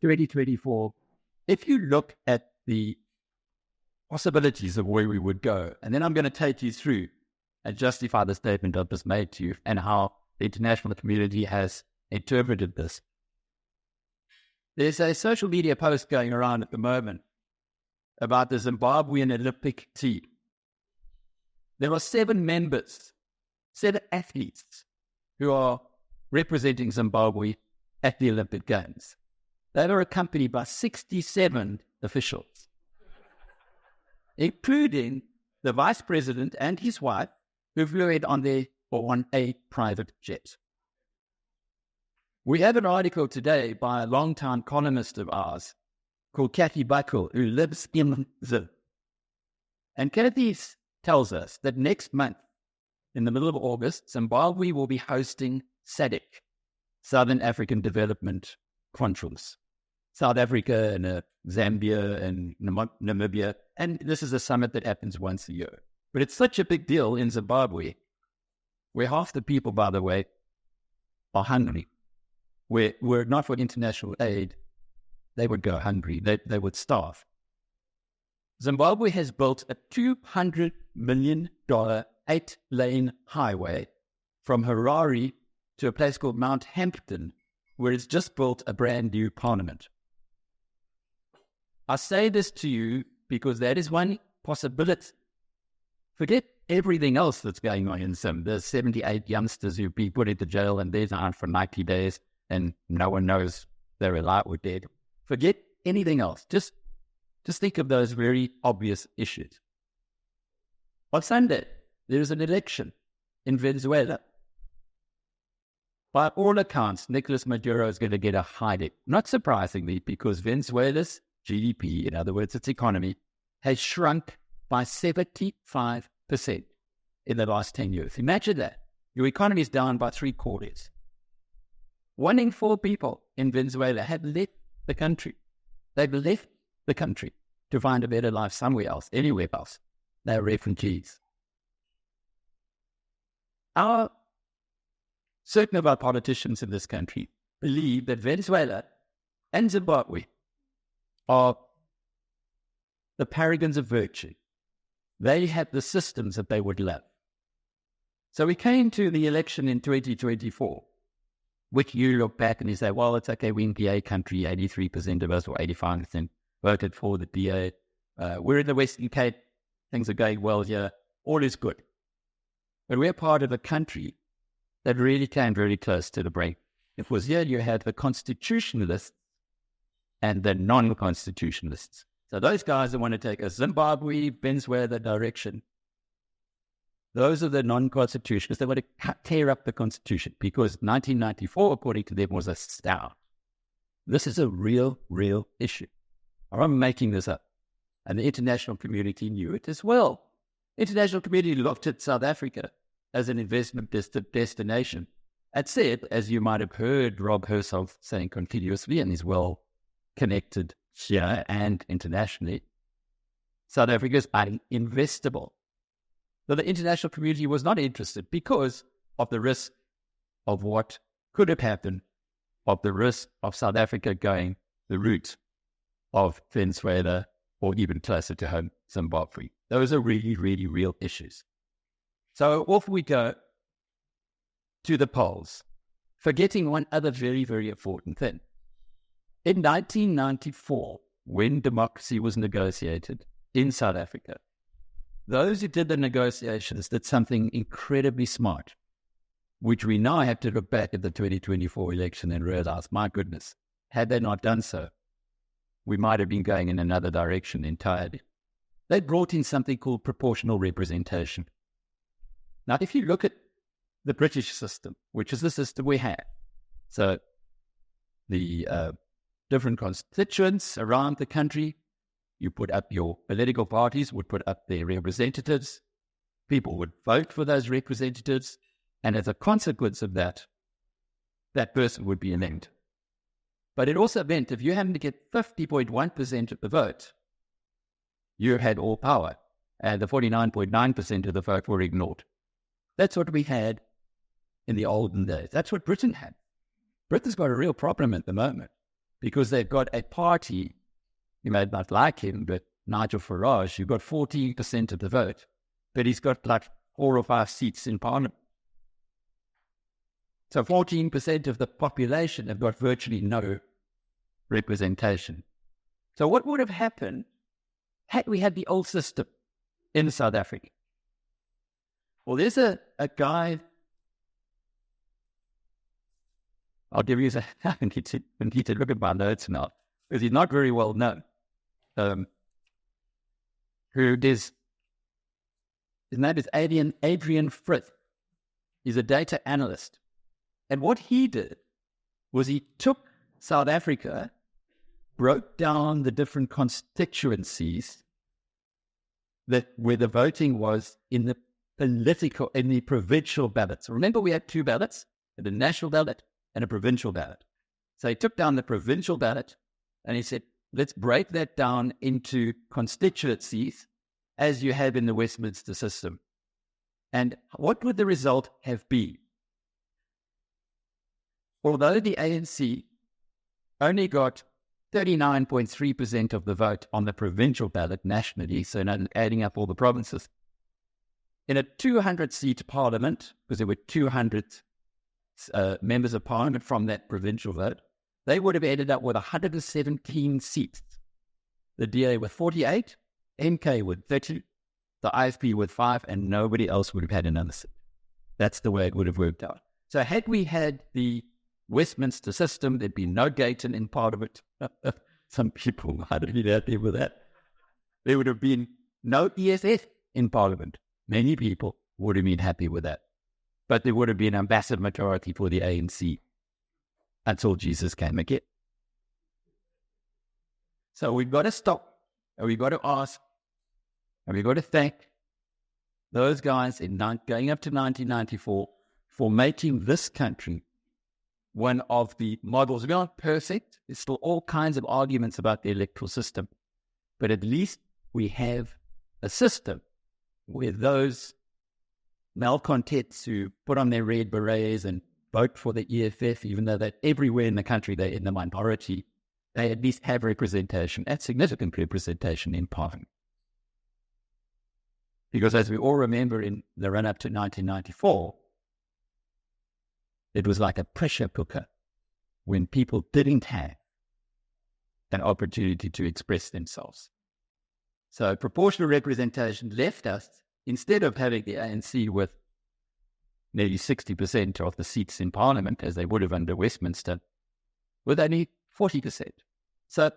2024, if you look at the possibilities of where we would go, and then I'm going to take you through and justify the statement I've just made to you and how the international community has interpreted this. There's a social media post going around at the moment about the Zimbabwean Olympic team. There are 7 members, 7 athletes who are representing Zimbabwe at the Olympic Games. They were accompanied by 67 officials, including the vice president and his wife, who flew in on a private jet. We have an article today by a long-time columnist of ours called Kathy Buckle, who lives in Zim. And Kathy tells us that next month, in the middle of August, Zimbabwe will be hosting SADC, Southern African Development Conference. South Africa and Zambia and Namibia. And this is a summit that happens once a year. But it's such a big deal in Zimbabwe, where half the people, by the way, are hungry. Were not for international aid, they would go hungry. They would starve. Zimbabwe has built a $200 million 8-lane highway from Harare to a place called Mount Hampton, where it's just built a brand new parliament. I say this to you because that is one possibility. Forget everything else that's going on in Zim. There's 78 youngsters who've been put into jail and they're out for 90 days and no one knows they're alive or dead. Forget anything else. Just think of those very obvious issues. On Sunday, there is an election in Venezuela. By all accounts, Nicolas Maduro is going to get a hiding. Not surprisingly, because Venezuela's GDP, in other words, its economy, has shrunk by 75% in the last 10 years. Imagine that. Your economy is down by 3/4. 1 in 4 people in Venezuela have left the country. They've left the country to find a better life somewhere else, anywhere else. They're refugees. Certain of our politicians in this country believe that Venezuela and Zimbabwe are the paragons of virtue. They had the systems that they would love. So we came to the election in 2024, which you look back and you say, well, it's okay, we're in DA country, 83% of us or 85% voted for the DA. We're in the Western Cape, things are going well here, all is good. But we're part of a country that really came very close to the brink. It was here you had the constitutionalists and the non-constitutionalists. So those guys that want to take a Zimbabwe, Venezuela direction, those are the non-constitutionalists. They want to tear up the constitution because 1994, according to them, was a stout. This is a real issue. I'm making this up. And the international community knew it as well. International community looked at South Africa as an investment destination and said, as you might have heard Rob Herself saying continuously, and is well connected here and internationally, South Africa is uninvestable. So the international community was not interested because of the risk of what could have happened, of the risk of South Africa going the route of Venezuela or even closer to home, Zimbabwe. Those are really real issues. So off we go to the polls, forgetting one other very important thing. In 1994, when democracy was negotiated in South Africa, those who did the negotiations did something incredibly smart, which we now have to look back at the 2024 election and realize, my goodness, had they not done so, we might have been going in another direction entirely. They brought in something called proportional representation. Now, if you look at the British system, which is the system we have, so the different constituents around the country, you put up your political parties, would put up their representatives, people would vote for those representatives, and as a consequence of that, that person would be elected. But it also meant if you happened to get 50.1% of the vote, you had all power, and the 49.9% of the vote were ignored. That's what we had in the olden days. That's what Britain had. Britain's got a real problem at the moment because they've got a party, you may not like him, but Nigel Farage, who got 14% of the vote, but he's got like 4 or 5 seats in parliament. So 14% of the population have got virtually no representation. So what would have happened had we had the old system in South Africa? Well, there's a guy, I'll give you I need to look at my notes now, because he's not very well known. His name is Adrian Frith. He's a data analyst. And what he did was he took South Africa, broke down the different constituencies where the voting was in the provincial ballots. Remember, we had 2 ballots, a national ballot and a provincial ballot. So he took down the provincial ballot and he said, let's break that down into constituencies as you have in the Westminster system. And what would the result have been? Although the ANC only got 39.3% of the vote on the provincial ballot nationally, so not adding up all the provinces, in a 200-seat parliament, because there were 200 members of parliament from that provincial vote, they would have ended up with 117 seats. The DA with 48, MK with 30, the IFP with 5, and nobody else would have had another seat. That's the way it would have worked out. So had we had the Westminster system, there'd be no Gayton in Parliament. Some people might have been happy with that. There would have been no EFF in Parliament. Many people would have been happy with that. But there would have been a massive majority for the ANC until Jesus came again. So we've got to stop, and we've got to ask, and we've got to thank those guys in going up to 1994 for making this country one of the models. We're not perfect. There's still all kinds of arguments about the electoral system. But at least we have a system where those malcontents who put on their red berets and vote for the EFF, even though that everywhere in the country they're in the minority, they at least have representation, and significant representation in Parliament. Because as we all remember in the run-up to 1994, it was like a pressure cooker when people didn't have an opportunity to express themselves. So proportional representation left us, instead of having the ANC with nearly 60% of the seats in Parliament, as they would have under Westminster, with only 40%. So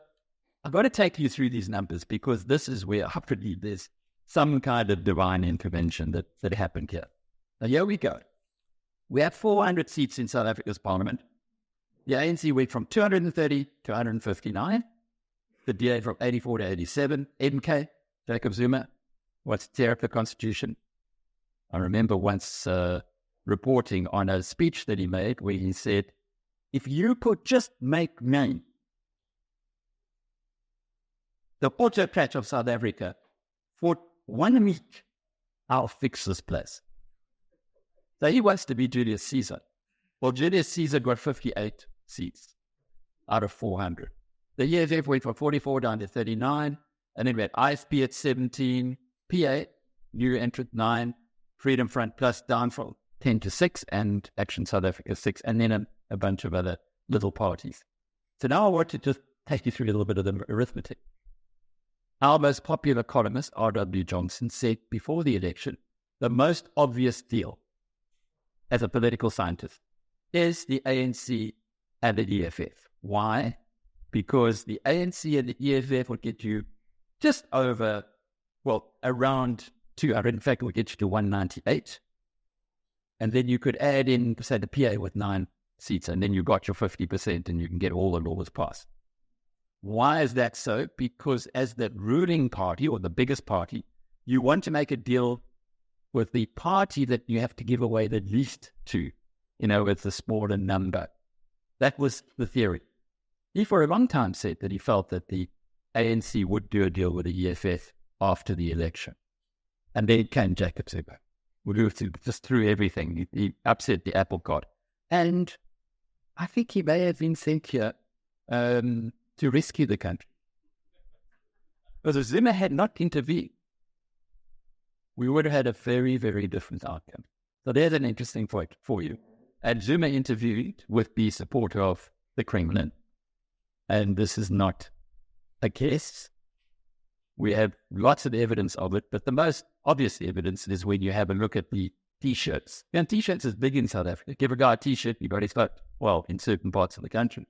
I've got to take you through these numbers, because this is where I believe there's some kind of divine intervention that happened here. Now, here we go. We have 400 seats in South Africa's Parliament. The ANC went from 230 to 159. The DA from 84 to 87. MK, Jacob Zuma, wants to tear up the Constitution. I remember once reporting on a speech that he made where he said, if you could just make me the autocrat of South Africa for 1 week, I'll fix this place. So he wants to be Julius Caesar. Well, Julius Caesar got 58 seats out of 400. The EFF went from 44 down to 39, and then we had IFP at 17, PA, new entrant 9, Freedom Front Plus down from 10 to 6, and Action South Africa 6, and then a bunch of other little parties. So now I want to just take you through a little bit of the arithmetic. Our most popular columnist, R.W. Johnson, said before the election, the most obvious deal as a political scientist is the ANC and the EFF. Why? Because the ANC and the EFF will get you just over, well, around 200. In fact, it will get you to 198. And then you could add in, say, the PA with 9 seats, and then you got your 50%, and you can get all the laws passed. Why is that so? Because as the ruling party, or the biggest party, you want to make a deal with the party that you have to give away the least to, with the smaller number. That was the theory. He for a long time said that he felt that the ANC would do a deal with the EFF after the election. And then came Jacob Zuma, who just threw everything. He upset the apple cart. And I think he may have been sent here to rescue the country. Because if Zuma had not intervened, we would have had a very, very different outcome. So there's an interesting point for you. And Zuma interviewed with the support of the Kremlin. And this is not a guess. We have lots of evidence of it, but the most obvious evidence is when you have a look at the T-shirts. And T-shirts is big in South Africa. Give a guy a T-shirt, you've already got, well, in certain parts of the country.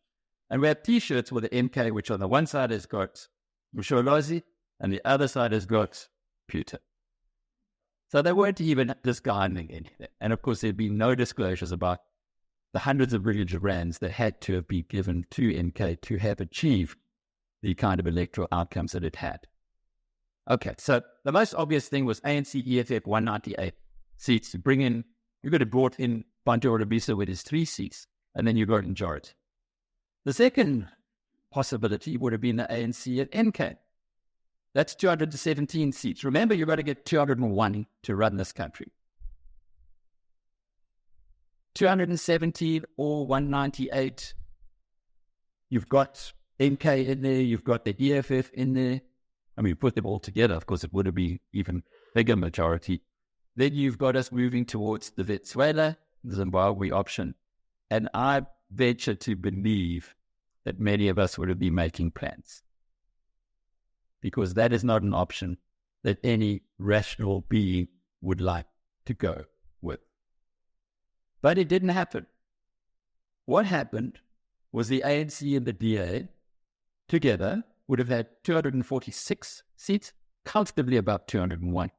And we have T-shirts with the MK, which on the one side has got Msholozi, and the other side has got Putin. So they weren't even disguising anything. And of course, there'd been no disclosures about the hundreds of millions of rands that had to have been given to MK to have achieved the kind of electoral outcomes that it had. Okay, so the most obvious thing was ANC EFF 198 seats to bring in. You could have brought in Bantu Orabisa with his 3 seats, and then you got a majority. The second possibility would have been the ANC at MK. That's 217 seats. Remember, you've got to get 201 to run this country. 217 or 198. You've got MK in there, you've got the EFF in there. I mean, put them all together, of course, it would have been even bigger majority. Then you've got us moving towards the Venezuela, Zimbabwe option. And I venture to believe that many of us would have been making plans, because that is not an option that any rational being would like to go with. But it didn't happen. What happened was the ANC and the DA together would have had 246 seats, comfortably above 201.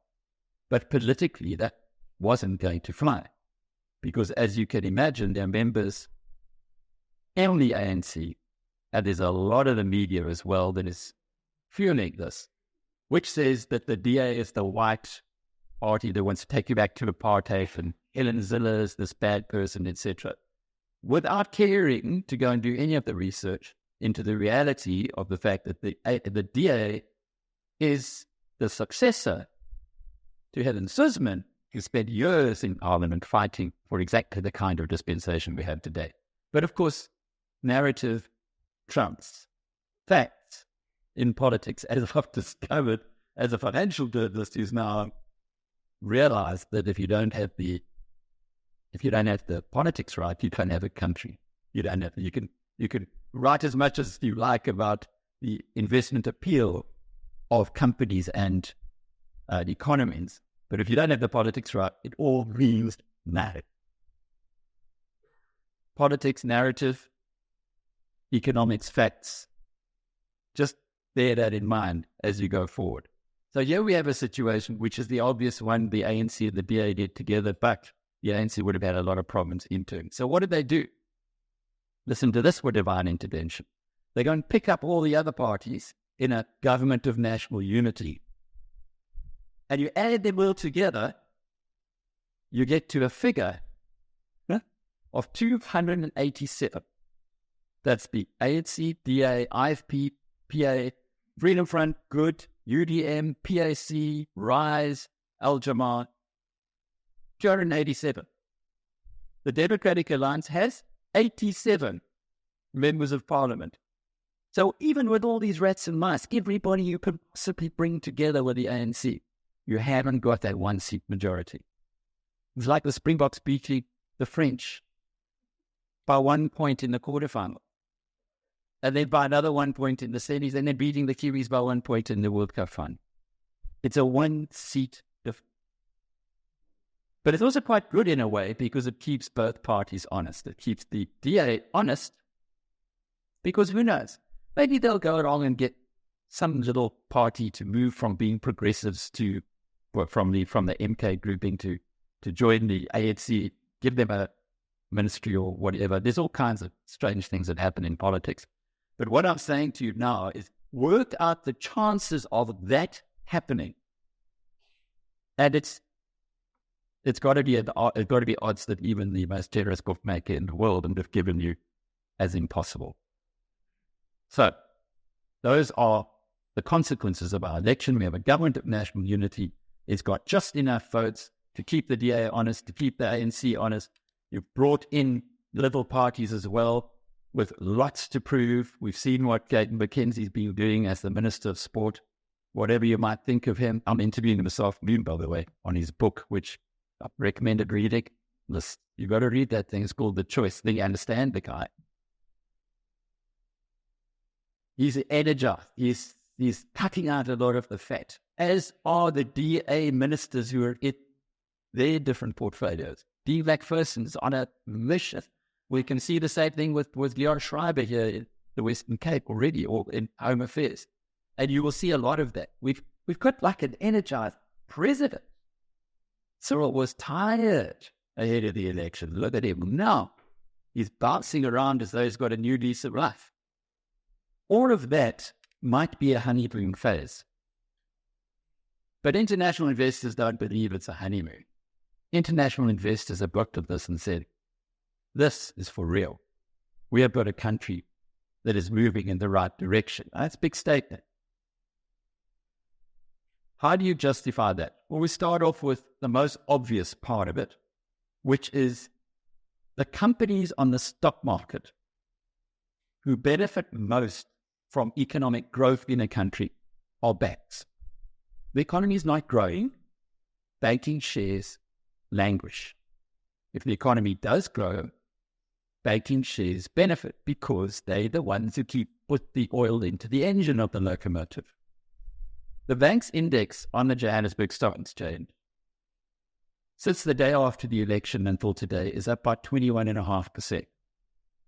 But politically, that wasn't going to fly, because as you can imagine, their members in the ANC, and there's a lot of the media as well that is fueling this, which says that the DA is the white party that wants to take you back to apartheid, and Helen Zille is this bad person, etc., without caring to go and do any of the research into the reality of the fact that the DA is the successor to Helen Suzman, who spent years in Parliament fighting for exactly the kind of dispensation we have today. But of course, narrative trumps facts in politics, as I've discovered as a financial journalist who's now realized that if you don't have the politics right, you don't have a country. You can write as much as you like about the investment appeal of companies and the economies, but if you don't have the politics right, it all means nothing. Politics, narrative, economics, facts, just bear that in mind as you go forward. So here we have a situation which is the obvious one, the ANC and the DA did together, but the ANC would have had a lot of problems in turn. So what did they do? Listen to this for divine intervention. They go and pick up all the other parties in a government of national unity. And you add them all together, you get to a figure of 287. That's the ANC, DA, IFP, PA, Freedom Front, Good, UDM, PAC, RISE, Al-Jamaa, 287. The Democratic Alliance has 87 members of parliament. So even with all these rats and mice, everybody you can possibly bring together with the ANC, you haven't got that one-seat majority. It's like the Springboks beating the French by 1 point in the quarterfinal, and then by another 1 point in the semis, and then beating the Kiwis by 1 point in the World Cup final. It's a one-seat difference. But it's also quite good in a way, because it keeps both parties honest. It keeps the DA honest, because who knows? Maybe they'll go along and get some little party to move from being progressives to, well, from the MK grouping to join the ANC, give them a ministry or whatever. There's all kinds of strange things that happen in politics. But what I'm saying to you now is work out the chances of that happening. And it's got to be odds that even the most generous bookmaker in the world would have given you as impossible. So those are the consequences of our election. We have a government of national unity. It's got just enough votes to keep the DA honest, to keep the ANC honest. You've brought in little parties as well. with lots to prove. We've seen what Gaten McKenzie's been doing as the Minister of Sport. Whatever you might think of him, I'm interviewing him this afternoon, by the way, on his book, which I recommended reading. Listen, you've got to read that thing. It's called The Choice. Then you understand the guy. He's energized. He's cutting out a lot of the fat, as are the DA ministers who are in their different portfolios. D. McPherson's on a mission. We can see the same thing with Leon Schreiber here in the Western Cape already, or in Home Affairs. And you will see a lot of that. We've got like an energized president. Cyril was tired ahead of the election. Look at him now. He's bouncing around as though he's got a new lease of life. All of that might be a honeymoon phase. But international investors don't believe it's a honeymoon. International investors have looked at this and said, this is for real. We have got a country that is moving in the right direction. That's a big statement. How do you justify that? Well, we start off with the most obvious part of it, which is the companies on the stock market who benefit most from economic growth in a country are banks. The economy is not growing, banking shares languish. If the economy does grow, banking shares benefit because they're the ones who put the oil into the engine of the locomotive. The bank's index on the Johannesburg Stock Exchange since the day after the election until today is up by 21.5%.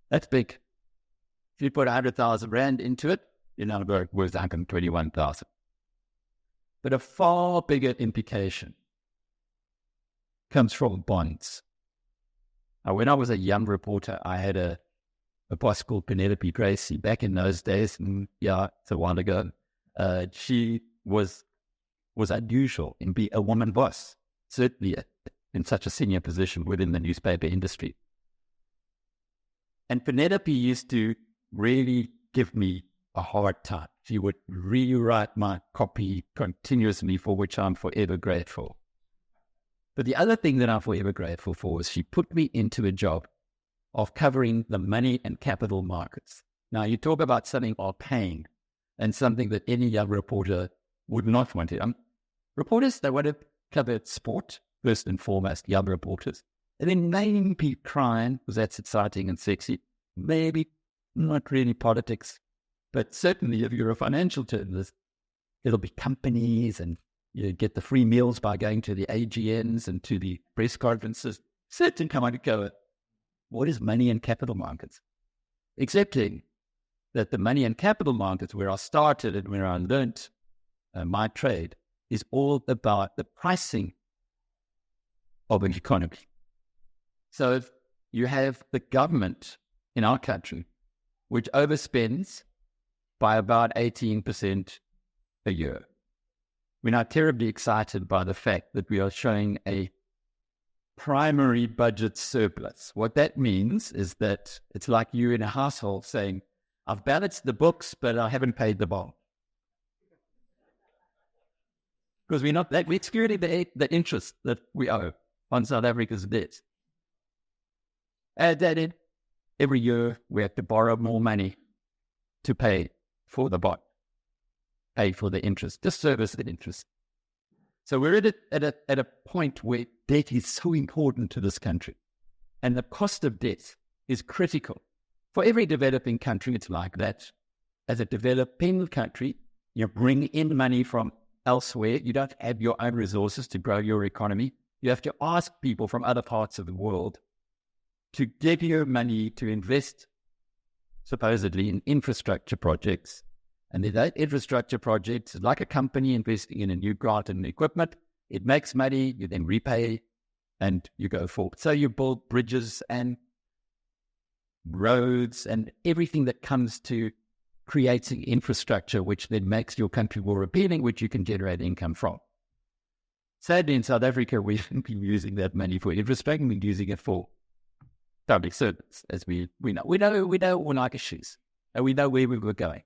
That's big. If you put 100,000 Rand into it, you're now worth 121,000. But a far bigger implication comes from bonds. Now, when I was a young reporter, I had a boss called Penelope Gracie. Back in those days, it's a while ago, she was unusual in being a woman boss, certainly in such a senior position within the newspaper industry. And Penelope used to really give me a hard time. She would rewrite my copy continuously, for which I'm forever grateful. But the other thing that I'm forever grateful for is she put me into a job of covering the money and capital markets. Now, you talk about something arcane and something that any young reporter would not want to. Reporters, they want to cover sport, first and foremost, young reporters. And then maybe crime, because that's exciting and sexy. Maybe not really politics. But certainly if you're a financial journalist, it'll be companies, and you get the free meals by going to the AGMs and to the press conferences. Certain come on to go, what is money and capital markets? Accepting that the money and capital markets, where I started and where I learned my trade, is all about the pricing of an economy. So if you have the government in our country, which overspends by about 18% a year, we're not terribly excited by the fact that we are showing a primary budget surplus. What that means is that it's like you in a household saying, I've balanced the books, but I haven't paid the bond. Because we're excluding the interest that we owe on South Africa's debt. Add that in, every year we have to borrow more money to pay for the bond, pay for the interest, just service the interest. So we're at a point where debt is so important to this country, and the cost of debt is critical. For every developing country, it's like that. As a developing country, you bring in money from elsewhere. You don't have your own resources to grow your economy. You have to ask people from other parts of the world to give you money to invest, supposedly, in infrastructure projects. And that infrastructure project is like a company investing in a new grant and equipment. It makes money, you then repay, and you go forward. So you build bridges and roads and everything that comes to creating infrastructure, which then makes your country more appealing, which you can generate income from. Sadly, in South Africa, we haven't been using that money for infrastructure. We've been using it for public service, as we know. We know all our issues, and we know where we were going.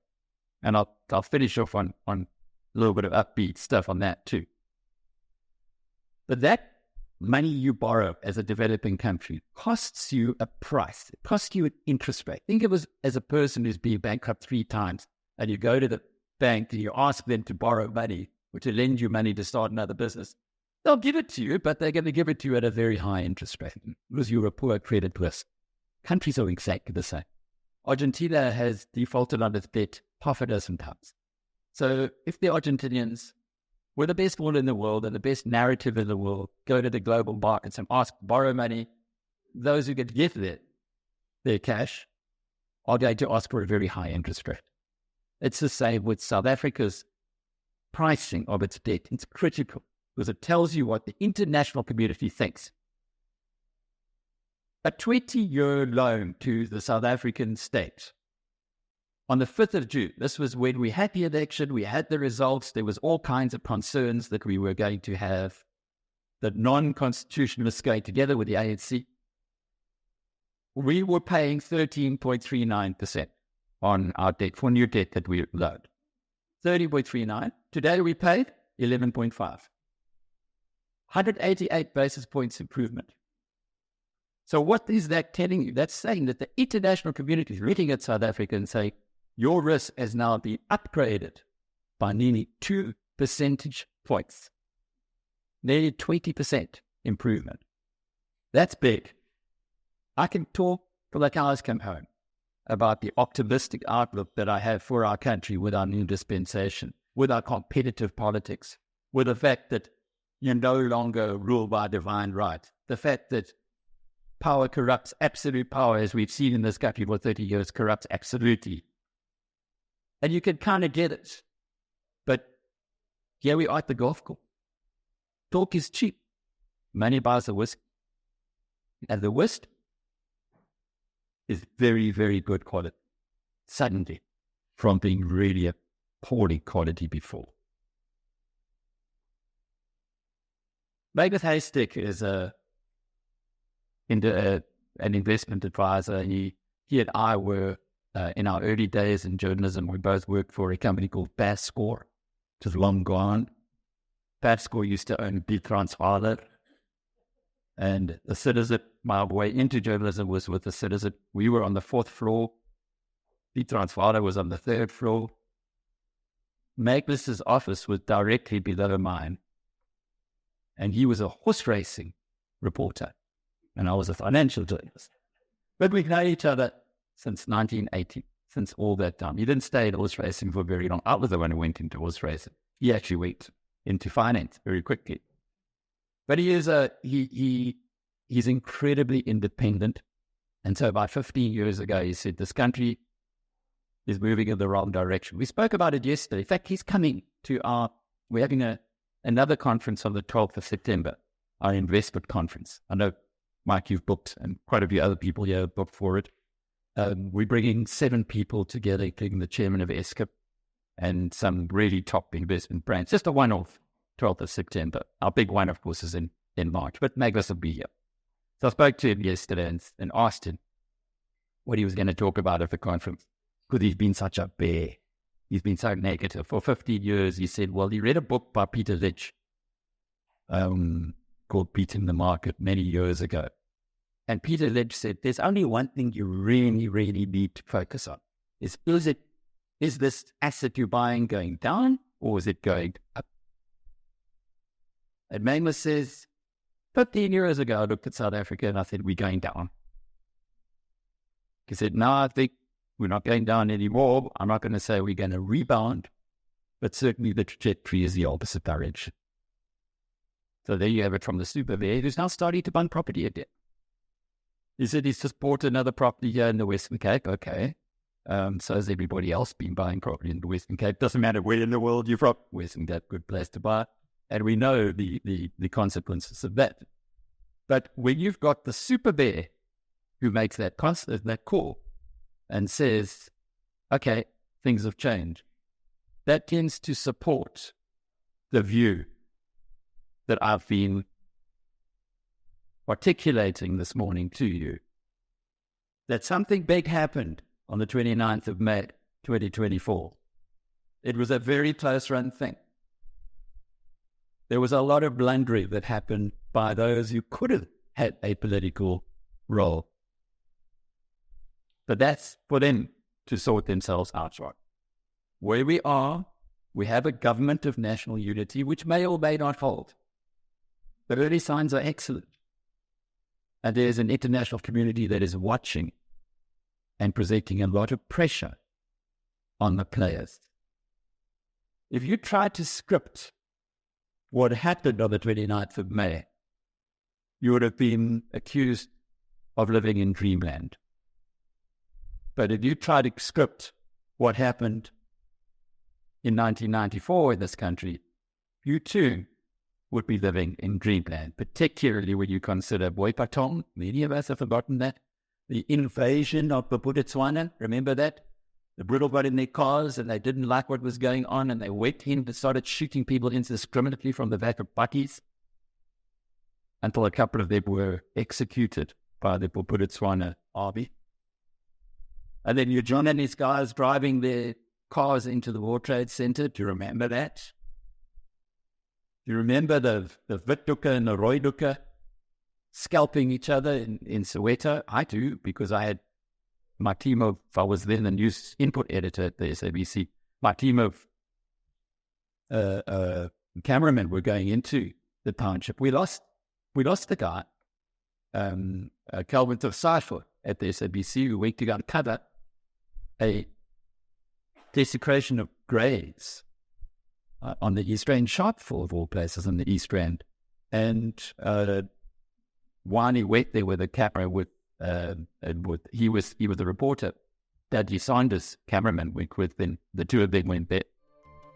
And I'll finish off on a little bit of upbeat stuff on that too. But that money you borrow as a developing country costs you a price. It costs you an interest rate. Think of it as a person who's been bankrupt 3 times, and you go to the bank and you ask them to borrow money or to lend you money to start another business. They'll give it to you, but they're going to give it to you at a very high interest rate because you're a poor credit risk. Countries are exactly the same. Argentina has defaulted on its debt half a dozen times. So if the Argentinians were the best one in the world and the best narrative in the world, go to the global markets and ask, borrow money, those who could get their cash are going to ask for a very high interest rate. It's the same with South Africa's pricing of its debt. It's critical because it tells you what the international community thinks. A 20-year loan to the South African state on the 5th of June, this was when we had the election, we had the results, there was all kinds of concerns that we were going to have the non-constitutionalists going together with the ANC. We were paying 13.39% on our debt, for new debt that we loaned. 30.39. Today we paid 11.5. 188 basis points improvement. So what is that telling you? That's saying that the international community is looking at South Africa and saying, your risk has now been upgraded by nearly 2 percentage points. Nearly 20% improvement. That's big. I can talk till the cows come home about the optimistic outlook that I have for our country with our new dispensation, with our competitive politics, with the fact that you're no longer ruled by divine right, the fact that power corrupts, absolute power, as we've seen in this country for 30 years, corrupts absolutely. And you can kind of get it. But here we are at the golf course. Talk is cheap. Money buys the whiskey. And the whiskey is very, very good quality. Suddenly, from being really a poorly quality before. Magnus Haystack is an investment advisor. He and I were, in our early days in journalism, we both worked for a company called Bascore, which is long gone. Bascore used to own BizNews. And the Citizen, my way into journalism was with the Citizen. We were on the 4th floor. BizNews was on the 3rd floor. Magnus's office was directly below mine. And he was a horse racing reporter. And I was a financial journalist. But we've known each other since 1980, since all that time. He didn't stay in horse racing for very long. I was the one who went into horse racing. He actually went into finance very quickly. But he is he's incredibly independent. And so about 15 years ago, he said, this country is moving in the wrong direction. We spoke about it yesterday. In fact, he's coming to we're having another conference on the 12th of September, our investment conference. I know, Mike, you've booked, and quite a few other people here have booked for it. We're bringing 7 people together, including the chairman of eschewed and some really top investment brands. Just a one-off, 12th of September. Our big one, of course, is in March, but Magnus will be here. So I spoke to him yesterday and asked him what he was going to talk about at the conference, because he's been such a bear. He's been so negative. For 15 years, he said, well, he read a book by Peter Lynch called Beating the Market many years ago. And Peter Lynch said, there's only one thing you really, really need to focus on. Is this asset you're buying going down, or is it going up? And Magnus says, 15 years ago, I looked at South Africa and I said, we're going down. He said, no, I think we're not going down anymore. I'm not going to say we're going to rebound, but certainly the trajectory is the opposite direction. So there you have it from the super bear who's now starting to buy property again. He said he's just bought another property here in the Western Cape. Okay. So has everybody else been buying property in the Western Cape. Doesn't matter where in the world you're from. Western Cape, good place to buy. And we know the consequences of that. But when you've got the super bear who makes that call and says, okay, things have changed, that tends to support the view that I've been articulating this morning to you, that something big happened on the 29th of May, 2024. It was a very close run thing. there was a lot of blundering that happened by those who could have had a political role. But that's for them to sort themselves out, right? Where we are, we have a government of national unity, which may or may not hold. The early signs are excellent. And there's an international community that is watching and presenting a lot of pressure on the players. If you try to script what happened on the 29th of May, you would have been accused of living in dreamland. But if you try to script what happened in 1994 in this country, you too would be living in dreamland, particularly when you consider Boipatong. Many of us have forgotten that. The invasion of Botswana, remember that? The British got in their cars and they didn't like what was going on and they went in and started shooting people indiscriminately from the back of buckies until a couple of them were executed by the Botswana army. And then John and his guys driving their cars into the World Trade Center. Do you remember that? Do you remember the Witduka and the Rooiduka scalping each other in Soweto? I do, because I had my team of, I was then the news input editor at the SABC, my team of cameramen were going into the township. We lost the guy, Calvin Tofsafo at the SABC, who went to go and cover a desecration of graves on the East Rand, Sharpeville of all places on the East Rand. And Wani went there with a camera he was the reporter. Daddy Saunders, cameraman, went with them. The two of them went there.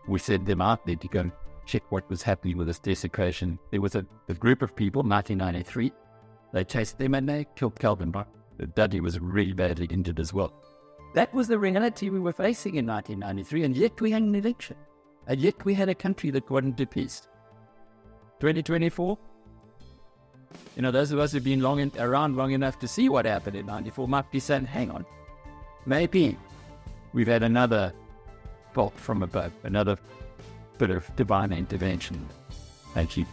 We sent them out there to go and check what was happening with this desecration. There was a group of people, 1993. They chased them and they killed Calvin. Daddy was really badly injured as well. That was the reality we were facing in 1993, and yet we had an election. And yet we had a country that got into peace. 2024, those of us who've been around long enough to see what happened in 94 might be saying, hang on, maybe we've had another bolt from above, another bit of divine intervention. Thank you.